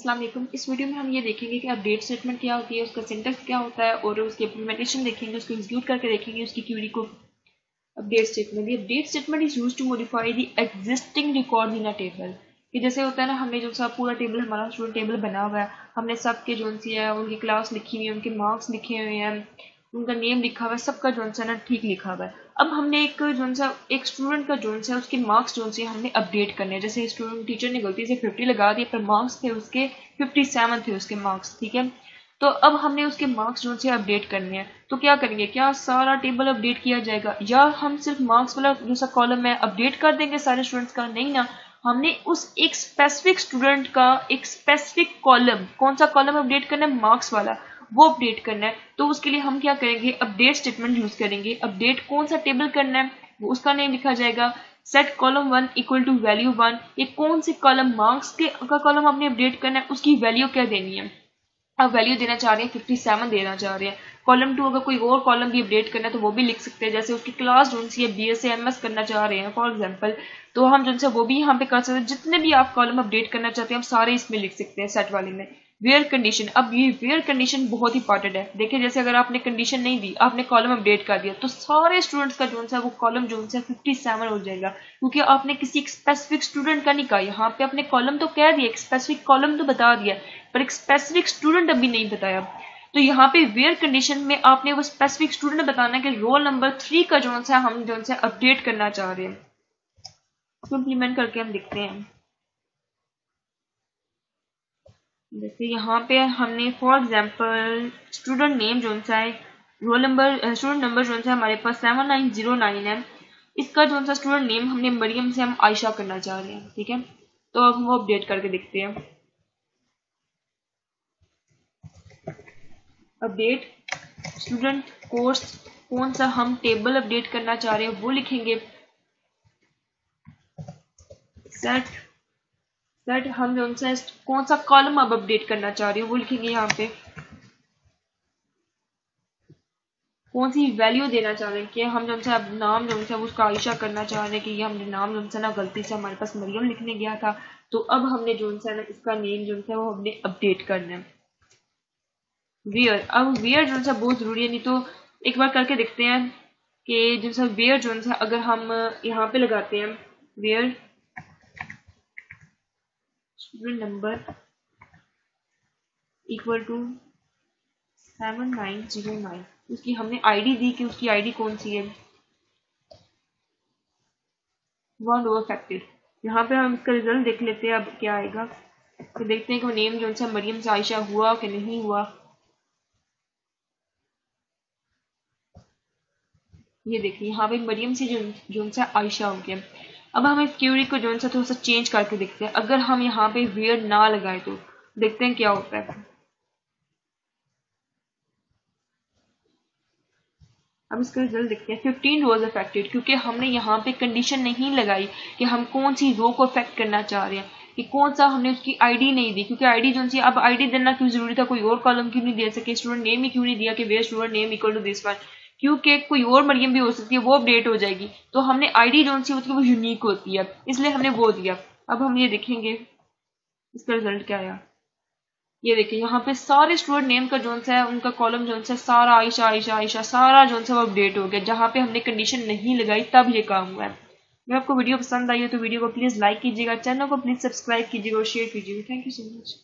अस्सलाम वालेकुम। इस वीडियो में हम ये देखेंगे कि अपडेट स्टेटमेंट क्या होती है, उसका सिंटैक्स क्या होता है और उसकी इम्प्लीमेंटेशन देखेंगे, उसको एग्जीक्यूट करके देखेंगे उसकी क्वेरी को। Update statement, the update statement is used to modify the existing record in a table. कि जैसे होता है ना, हमने जो सा पूरा टेबल हमारा स्टूडेंट टेबल बना हुआ है, हमने सबके जो सी है उनकी क्लास लिखी हुई है, उनके मार्क्स लिखे हुए हैं, उनका नेम लिखा हुआ है, सबका जो है ना ठीक लिखा हुआ है। अब हमने एक स्टूडेंट का जो है उसके मार्क्स जो से हमने अपडेट करने हैं। जैसे स्टूडेंट टीचर ने गलती से 50 लगा दिया पर मार्क्स थे उसके 57 थे उसके मार्क्स, ठीक है। तो अब हमने उसके मार्क्स जो से अपडेट करने हैं, तो क्या करेंगे, क्या सारा टेबल अपडेट किया जाएगा या हम सिर्फ मार्क्स वाला जो सा कॉलम है अपडेट कर देंगे सारे स्टूडेंट्स का? नहीं ना, हमने उस एक स्पेसिफिक स्टूडेंट का एक स्पेसिफिक कॉलम, कौन सा कॉलम अपडेट करना है, मार्क्स वाला, वो अपडेट करना है। तो उसके लिए हम क्या करेंगे, अपडेट स्टेटमेंट यूज करेंगे। अपडेट कौन सा टेबल करना है, वो उसका नेम लिखा जाएगा set column 1 equal to value 1। ये कौन से कॉलम, मार्क्स के का कॉलम आपने अपडेट करना है, उसकी वैल्यू क्या देनी है। आप वैल्यू देना चाह रहे हैं 57 देना चाह रहे हैं। कॉलम 2 अगर कोई और कॉलम भी अपडेट करना है तो वो भी लिख सकते हैं। जैसे उसकी क्लास जो सी है BS से MS करना चाह रहे हैं फॉर एग्जांपल, तो हम जो है वो भी यहाँ पे कर सकते हैं। जितने भी आप कॉलम अपडेट करना चाहते हैं हम सारे इसमें लिख सकते हैं सेट वाले में। वेयर कंडीशन, अब ये वेयर कंडीशन बहुत ही इंपॉर्टेंट है। देखिए जैसे अगर आपने कंडीशन नहीं दी, आपने कॉलम अपडेट कर दिया, तो सारे स्टूडेंट्स का जो है वो कॉलम जो है 57 हो जाएगा, क्योंकि आपने किसी एक स्पेसिफिक स्टूडेंट का नहीं कहा। यहाँ पे आपने कॉलम तो कह दिया, एक स्पेसिफिक कॉलम तो बता दिया, पर एक स्पेसिफिक स्टूडेंट अभी नहीं बताया। तो यहाँ पे वेयर कंडीशन में आपने वो स्पेसिफिक स्टूडेंट बताना कि रोल नंबर 3 का जो है हम जो है अपडेट करना चाह रहे हैं। इसको इम्प्लीमेंट करके हम देखते हैं। जैसे यहाँ पे हमने फॉर एग्जांपल स्टूडेंट नेम जो है, रोल नंबर, स्टूडेंट नंबर जो है हमारे पास 7909 है। इसका जो सा स्टूडेंट नेम हमने मरियम से हम आयशा करना चाह रहे हैं, ठीक है। तो अब हम वो अपडेट करके देखते हैं। अपडेट स्टूडेंट कोर्स, कौन सा हम टेबल अपडेट करना चाह रहे हैं वो लिखेंगे। सेट हम जो सा कौन सा कॉलम अब अपडेट करना चाह रहे हैं वो लिखेंगे। यहाँ पे कौन सी वैल्यू देना चाह रहे हैं कि हम जो अब नाम जो है उसका आयशा करना चाह रहे हैं कि ये हमने नाम जो है ना गलती से हमारे पास मरियम लिखने गया था, तो अब हमने जो है ना इसका नेम जो है वो हमने अपडेट करना है। वेयर, अब वेयर जो है बहुत जरूरी है, नहीं तो एक बार करके देखते हैं कि जो है वेयर जो है अगर हम यहाँ पे लगाते हैं where student number equal to 7909, उसकी हमने आईडी दी कि उसकी आईडी कौन सी है, वन अफेक्टेड। यहाँ पे हम इसका रिजल्ट देख लेते हैं अब क्या आएगा। तो देखते हैं कि नेम जो है मरियम से आयशा हुआ कि नहीं हुआ। ये देखिए यहाँ पे मरियम से जो है आयशा हो गया। अब हम इस क्यूरी को जो है थोड़ा सा चेंज करके देखते हैं। अगर हम यहाँ पे वेयर ना लगाए तो देखते हैं क्या होता है। अब इसका रिजल्ट देखते हैं। 15 रोज अफेक्टेड, क्योंकि हमने यहाँ पे कंडीशन नहीं लगाई कि हम कौन सी रो को अफेक्ट करना चाह रहे हैं, कि कौन सा हमने उसकी आईडी नहीं दी, क्योंकि आईडी जो सी अब आईडी देना क्यों जरूरी था, कोई और कॉलम क्यों नहीं दे सके, स्टूडेंट नेम ही क्यों नहीं दिया कि where student name equal to this one, क्योंकि कोई और मरियम भी हो सकती है, वो अपडेट हो जाएगी। तो हमने आईडी जो सी उसकी वो यूनिक होती है, इसलिए हमने वो दिया। अब हम ये देखेंगे इसका रिजल्ट क्या आया। ये देखिए यहाँ पे सारे स्टूडेंट नेम का जोन है उनका कॉलम जोन है सारा आयशा आयशा आयशा सारा जोन है वो अपडेट हो गया, जहाँ पे हमने कंडीशन नहीं लगाई तब ये काम हुआ है। अगर आपको वीडियो पसंद आई हो तो वीडियो को प्लीज लाइक कीजिएगा, चैनल को प्लीज सब्सक्राइब कीजिएगा और शेयर कीजिएगा। Thank you so much.